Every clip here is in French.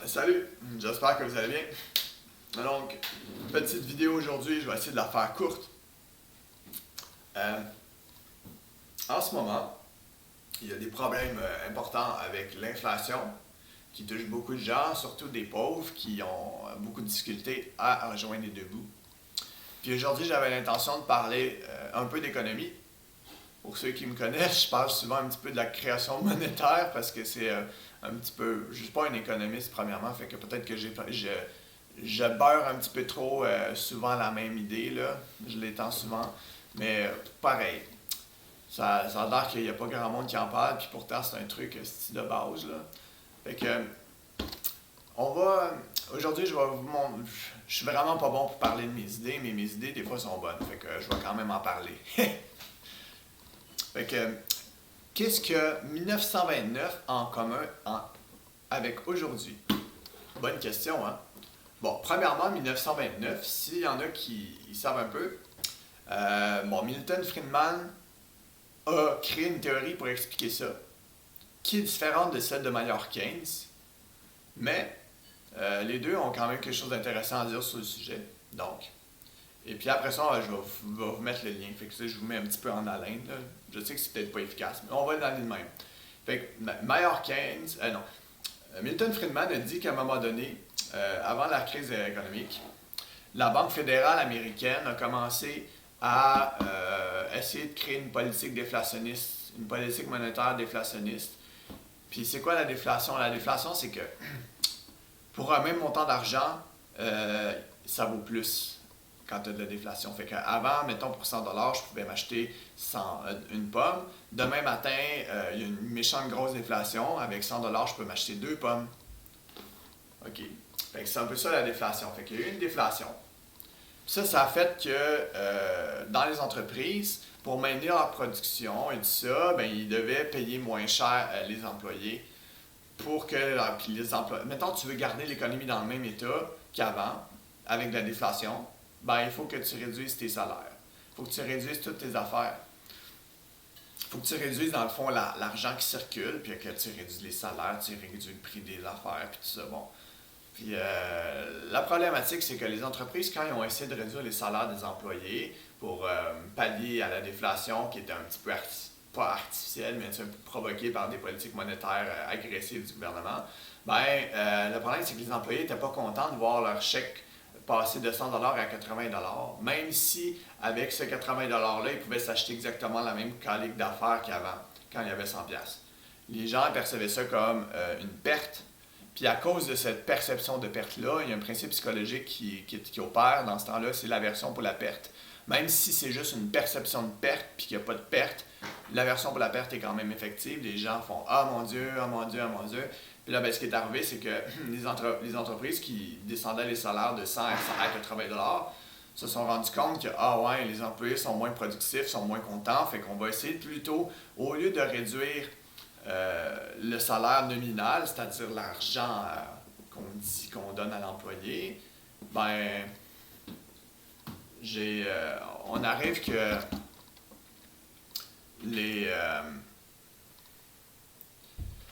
Salut, j'espère que vous allez bien. Donc, petite vidéo aujourd'hui, je vais essayer de la faire courte. Euh, En ce moment, il y a des problèmes importants avec l'inflation qui touchent beaucoup de gens, surtout des pauvres qui ont beaucoup de difficultés à rejoindre les deux bouts. Puis aujourd'hui, j'avais l'intention de parler un peu d'économie. Pour ceux qui me connaissent, je parle souvent un petit peu de la création monétaire parce que c'est un petit peu. Je ne suis pas un économiste, premièrement, fait que peut-être que je beurre un petit peu trop souvent la même idée, là. Je l'étends souvent. Mais pareil, ça a l'air qu'il n'y a pas grand monde qui en parle, puis pourtant c'est un truc style de base, là. Fait que, on va. Aujourd'hui, je suis vraiment pas bon pour parler de mes idées, mais mes idées, des fois, sont bonnes. Fait que je vais quand même en parler. Fait que, qu'est-ce que 1929 a en commun avec aujourd'hui? Bonne question, hein? Bon, premièrement, 1929, s'il y en a qui savent un peu, Milton Friedman a créé une théorie pour expliquer ça, qui est différente de celle de Maynard Keynes, mais les deux ont quand même quelque chose d'intéressant à dire sur le sujet. Donc, et puis après ça, je vais vous mettre le lien. Fait que ça, je vous mets un petit peu en haleine, là. Je sais que c'est peut-être pas efficace, mais on va aller de même. Fait que Maynard Keynes, non. Milton Friedman a dit qu'à un moment donné, avant la crise économique, la Banque fédérale américaine a commencé à essayer de créer une politique déflationniste, une politique monétaire déflationniste. Puis c'est quoi la déflation? La déflation, c'est que pour un même montant d'argent, ça vaut plus quand tu as de la déflation. Fait qu'avant, mettons pour 100$, je pouvais m'acheter une pomme. Demain matin, il y a une méchante grosse déflation. Avec 100$, je peux m'acheter deux pommes. OK. Fait que c'est un peu ça la déflation. Fait qu'il y a eu une déflation. Ça a fait que dans les entreprises, pour maintenir leur production et tout ça, ben, ils devaient payer moins cher les employés pour que puis les employés. Mettons, tu veux garder l'économie dans le même état qu'avant, avec de la déflation, ben, il faut que tu réduises tes salaires. Il faut que tu réduises toutes tes affaires. Il faut que tu réduises, dans le fond, l'argent qui circule, puis que tu réduis les salaires, tu réduis le prix des affaires, puis tout ça. Bon. Puis la problématique, c'est que les entreprises, quand ils ont essayé de réduire les salaires des employés pour pallier à la déflation qui était un petit peu pas artificielle, mais un peu provoquée par des politiques monétaires agressives du gouvernement, le problème, c'est que les employés n'étaient pas contents de voir leur chèque passer de 100$ à 80$, même si avec ce 80$-là, ils pouvaient s'acheter exactement la même calique d'affaires qu'avant, quand il y avait 100$. Les gens percevaient ça comme une perte. Puis à cause de cette perception de perte-là, il y a un principe psychologique qui opère dans ce temps-là, c'est l'aversion pour la perte. Même si c'est juste une perception de perte puis qu'il n'y a pas de perte, l'aversion pour la perte est quand même effective. Les gens font « Ah mon Dieu, ah mon Dieu, ah mon Dieu ». Puis là, ce qui est arrivé, c'est que les entreprises qui descendaient les salaires de 100 à 80$ se sont rendus compte que ah ouais, les employés sont moins productifs, sont moins contents, fait qu'on va essayer plutôt, au lieu de réduire le salaire nominal, c'est-à-dire l'argent qu'on donne à l'employé, on arrive que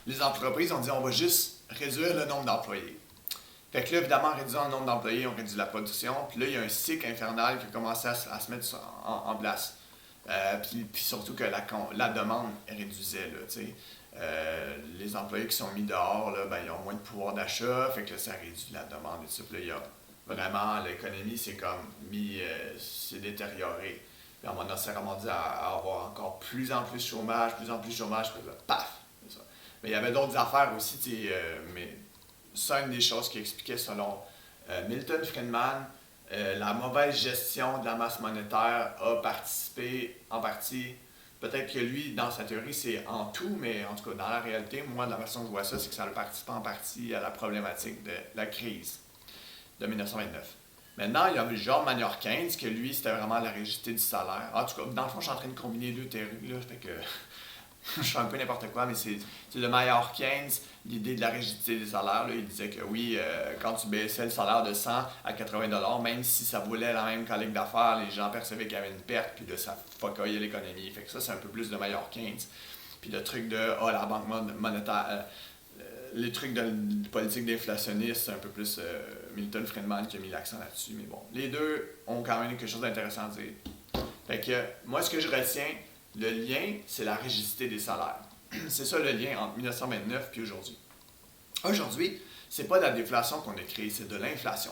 les entreprises ont dit on va juste réduire le nombre d'employés. Fait que là, évidemment, en réduisant le nombre d'employés, on réduit la production, puis là, il y a un cycle infernal qui a commencé à se mettre en place. Puis surtout que la demande réduisait, là, tu sais. Les employés qui sont mis dehors, là, ils ont moins de pouvoir d'achat, fait que là, ça réduit la demande et tout ça. Puis là, il y a vraiment, l'économie, c'est détérioré. Puis on s'est rendu à avoir encore plus en plus de chômage, puis là, paf! C'est ça. Mais il y avait d'autres affaires aussi, mais ça, une des choses qui expliquait selon Milton Friedman, la mauvaise gestion de la masse monétaire a participé en partie. Peut-être que lui, dans sa théorie, c'est en tout, mais en tout cas, dans la réalité, moi, de la façon que je vois ça, c'est que ça a participé en partie à la problématique de la crise de 1929. Maintenant, il y a genre Maynard Keynes, que lui, c'était vraiment la rigidité du salaire. En tout cas, dans le fond, je suis en train de combiner deux théories, là, fait que je fais un peu n'importe quoi, mais c'est de Maynard Keynes, l'idée de la rigidité des salaires. Là, il disait que oui, quand tu baissais le salaire de 100 à 80$, même si ça voulait la même calique d'affaires, les gens percevaient qu'il y avait une perte, puis là, ça fuckait l'économie. Fait que ça, c'est un peu plus de Maynard Keynes. Puis le truc de, la banque monétaire, les trucs de politique déflationniste, c'est un peu plus Milton Friedman qui a mis l'accent là-dessus. Mais bon, les deux ont quand même quelque chose d'intéressant à dire. Fait que moi, ce que je retiens, le lien, c'est la rigidité des salaires. C'est ça le lien entre 1929 et aujourd'hui. Aujourd'hui, c'est pas de la déflation qu'on a créée, c'est de l'inflation.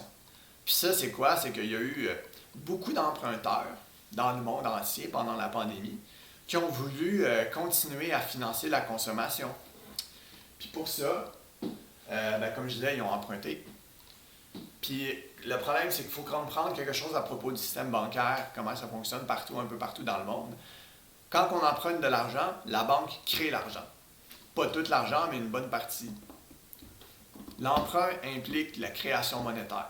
Puis ça, c'est quoi? C'est qu'il y a eu beaucoup d'emprunteurs dans le monde entier pendant la pandémie qui ont voulu continuer à financer la consommation. Puis pour ça, comme je disais, ils ont emprunté. Puis le problème, c'est qu'il faut comprendre quelque chose à propos du système bancaire, comment ça fonctionne partout, un peu partout dans le monde. Quand on emprunte de l'argent, la banque crée l'argent. Pas tout l'argent, mais une bonne partie. L'emprunt implique la création monétaire.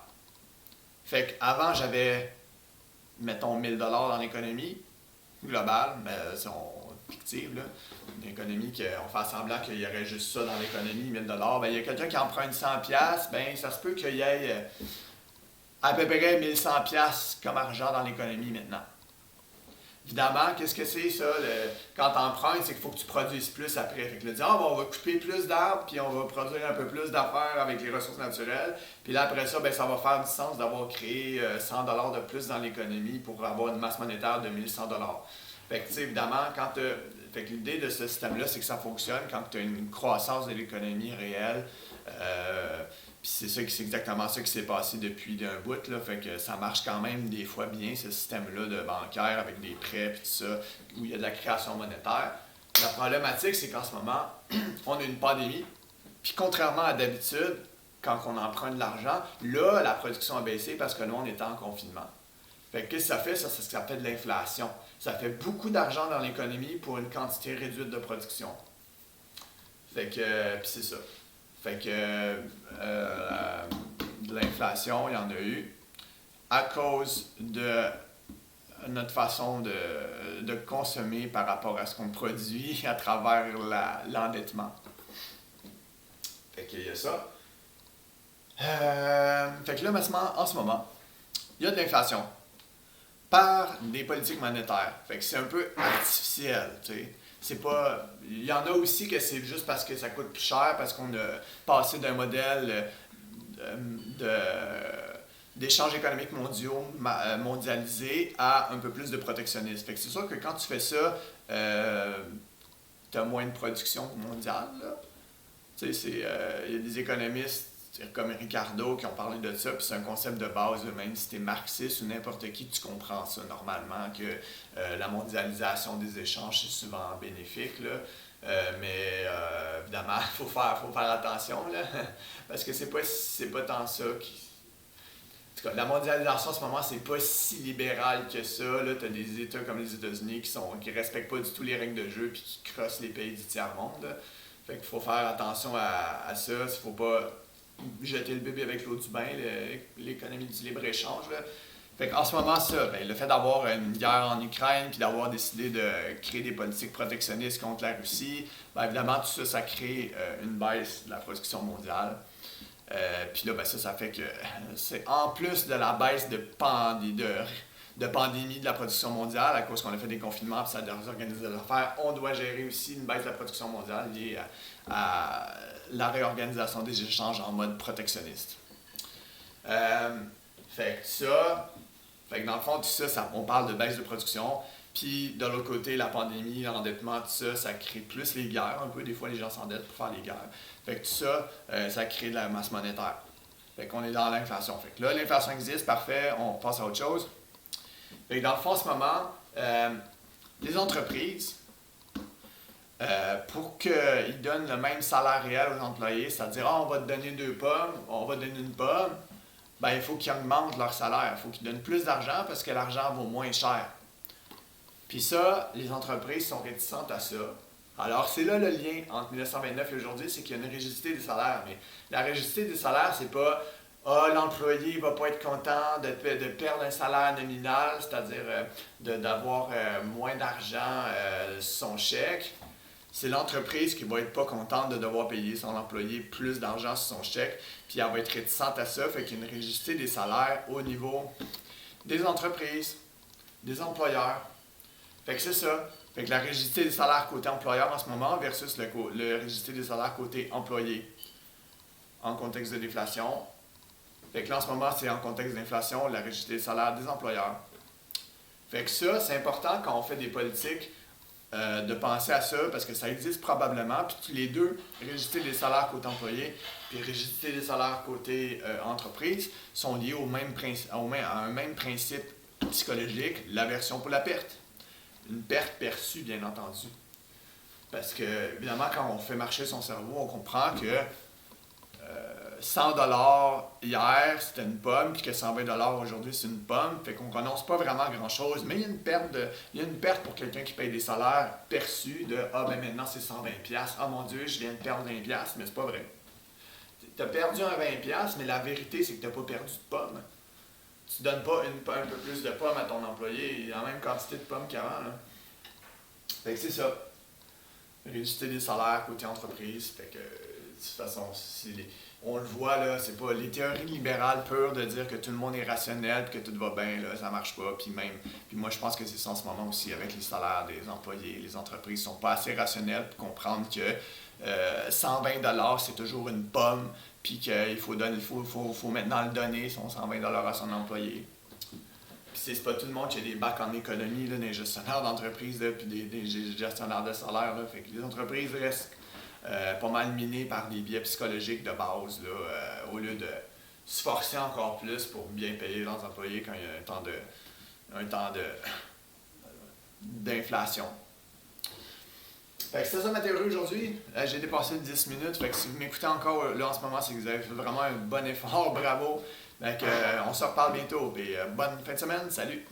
Fait qu'avant, j'avais, mettons, 1000 $ dans l'économie globale, mais c'est fictive, là. Une économie qu'on fait semblant qu'il y aurait juste ça dans l'économie, 1000 $. Ben, il y a quelqu'un qui emprunte 100 $, ben, ça se peut qu'il y ait à peu près 1100 $ comme argent dans l'économie maintenant. Évidemment, qu'est-ce que c'est ça? Quand tu empruntes, c'est qu'il faut que tu produises plus après. Fait que là, on va couper plus d'arbres, puis on va produire un peu plus d'affaires avec les ressources naturelles. Puis là, après ça, ben, ça va faire du sens d'avoir créé 100 $ de plus dans l'économie pour avoir une masse monétaire de 1100 $. Fait que, tu sais, évidemment, fait que l'idée de ce système-là, c'est que ça fonctionne quand tu as une croissance de l'économie réelle. Puis c'est exactement ça qui s'est passé depuis un bout, là. Fait que ça marche quand même des fois bien, ce système-là de bancaire avec des prêts et tout ça, où il y a de la création monétaire. La problématique, c'est qu'en ce moment, on a une pandémie. Puis contrairement à d'habitude, quand on emprunte de l'argent, là, la production a baissé parce que nous, on était en confinement. Fait que qu'est-ce que ça fait? Ça, c'est ce que ça fait de l'inflation. Ça fait beaucoup d'argent dans l'économie pour une quantité réduite de production. Fait que, puis c'est ça. Fait que de l'inflation, il y en a eu à cause de notre façon de consommer par rapport à ce qu'on produit à travers l'endettement. Fait qu'il y a ça. Fait que là, en ce moment, il y a de l'inflation par des politiques monétaires. Fait que c'est un peu artificiel, tu sais. C'est pas. Il y en a aussi que c'est juste parce que ça coûte plus cher, parce qu'on a passé d'un modèle d'échanges économiques mondialisés à un peu plus de protectionnisme. Fait que c'est sûr que quand tu fais ça, tu as moins de production mondiale, là. Tu sais, il y a des économistes comme Ricardo qui ont parlé de ça, puis c'est un concept de base, même si tu es marxiste ou n'importe qui, tu comprends ça normalement, que la mondialisation des échanges, c'est souvent bénéfique, là. Mais évidemment, il faut faire attention, là, parce que c'est pas tant ça qui... En tout cas, la mondialisation en ce moment, c'est pas si libéral que ça. Tu as des États comme les États-Unis qui respectent pas du tout les règles de jeu puis qui crossent les pays du tiers-monde. Là. Fait qu'il faut faire attention à ça. Il faut pas jeter le bébé avec l'eau du bain, l'économie du libre-échange. Là. Fait qu'en ce moment, ça, le fait d'avoir une guerre en Ukraine puis d'avoir décidé de créer des politiques protectionnistes contre la Russie, évidemment, tout ça, ça crée une baisse de la production mondiale. Puis là, ça fait que c'est en plus de la baisse de pandémie de la production mondiale, à cause qu'on a fait des confinements et ça a désorganisé les affaires, on doit gérer aussi une baisse de la production mondiale liée à la réorganisation des échanges en mode protectionniste. Fait que dans le fond, tout ça, on parle de baisse de production. Puis de l'autre côté, la pandémie, l'endettement, tout ça, ça crée plus les guerres. Un peu, des fois, les gens s'endettent pour faire les guerres. Fait que tout ça, ça crée de la masse monétaire. Fait qu'on est dans l'inflation. Fait que là, l'inflation existe, parfait, on passe à autre chose. Fait que dans le fond, en ce moment, les entreprises, pour qu'ils donnent le même salaire réel aux employés, c'est-à-dire, on va te donner 2 pommes, on va te donner une pomme, il faut qu'ils augmentent leur salaire. Il faut qu'ils donnent plus d'argent parce que l'argent vaut moins cher. Puis ça, les entreprises sont réticentes à ça. Alors, c'est là le lien entre 1929 et aujourd'hui, c'est qu'il y a une rigidité des salaires. Mais la rigidité des salaires, c'est pas l'employé va pas être content de perdre un salaire nominal, c'est-à-dire d'avoir moins d'argent sur son chèque. C'est l'entreprise qui va être pas contente de devoir payer son employé plus d'argent sur son chèque, puis elle va être réticente à ça, fait qu'il y a une rigidité des salaires au niveau des entreprises, des employeurs. Fait que c'est ça. Fait que la rigidité des salaires côté employeur en ce moment versus la rigidité des salaires côté employé. en contexte de déflation. Fait que là, en ce moment, c'est en contexte d'inflation, la rigidité des salaires des employeurs. Fait que ça, c'est important quand on fait des politiques de penser à ça, parce que ça existe probablement. Puis les deux, rigidité des salaires côté employé, puis rigidité des salaires côté entreprise, sont liés à un même principe psychologique, l'aversion pour la perte. Une perte perçue, bien entendu. Parce que, évidemment, quand on fait marcher son cerveau, on comprend que 100$ hier, c'était une pomme, puis que 120$ aujourd'hui, c'est une pomme. Fait qu'on ne renonce pas vraiment à grand-chose. Mais il y a une perte pour quelqu'un qui paye des salaires perçus de « Ah, ben maintenant, c'est 120$. Ah, mon Dieu, je viens de perdre 20$. » Mais c'est pas vrai. Tu as perdu un 20$, mais la vérité, c'est que tu n'as pas perdu de pommes. Tu donnes pas un peu plus de pommes à ton employé, la même quantité de pommes qu'avant. Là. Fait que c'est ça. Rigidité des salaires côté entreprise. Fait que, de toute façon, on le voit, là, c'est pas les théories libérales pures de dire que tout le monde est rationnel et que tout va bien, là, ça marche pas. Puis moi, je pense que c'est ça en ce moment aussi avec les salaires des employés. Les entreprises sont pas assez rationnelles pour comprendre que 120$, c'est toujours une pomme, puis qu'il faut maintenant le donner, son 120$ à son employé. Puis c'est pas tout le monde qui a des bacs en économie, là, des gestionnaires d'entreprise, puis des gestionnaires de salaire. Là. Fait que les entreprises restent pas mal minées par des biais psychologiques de base, là, au lieu de se forcer encore plus pour bien payer leurs employés quand il y a un temps d'inflation. Fait que c'est ça ma théorie aujourd'hui. J'ai dépassé 10 minutes. Fait que si vous m'écoutez encore là en ce moment, c'est que vous avez fait vraiment un bon effort. Bravo. Fait que, on se reparle bientôt. Et bonne fin de semaine. Salut!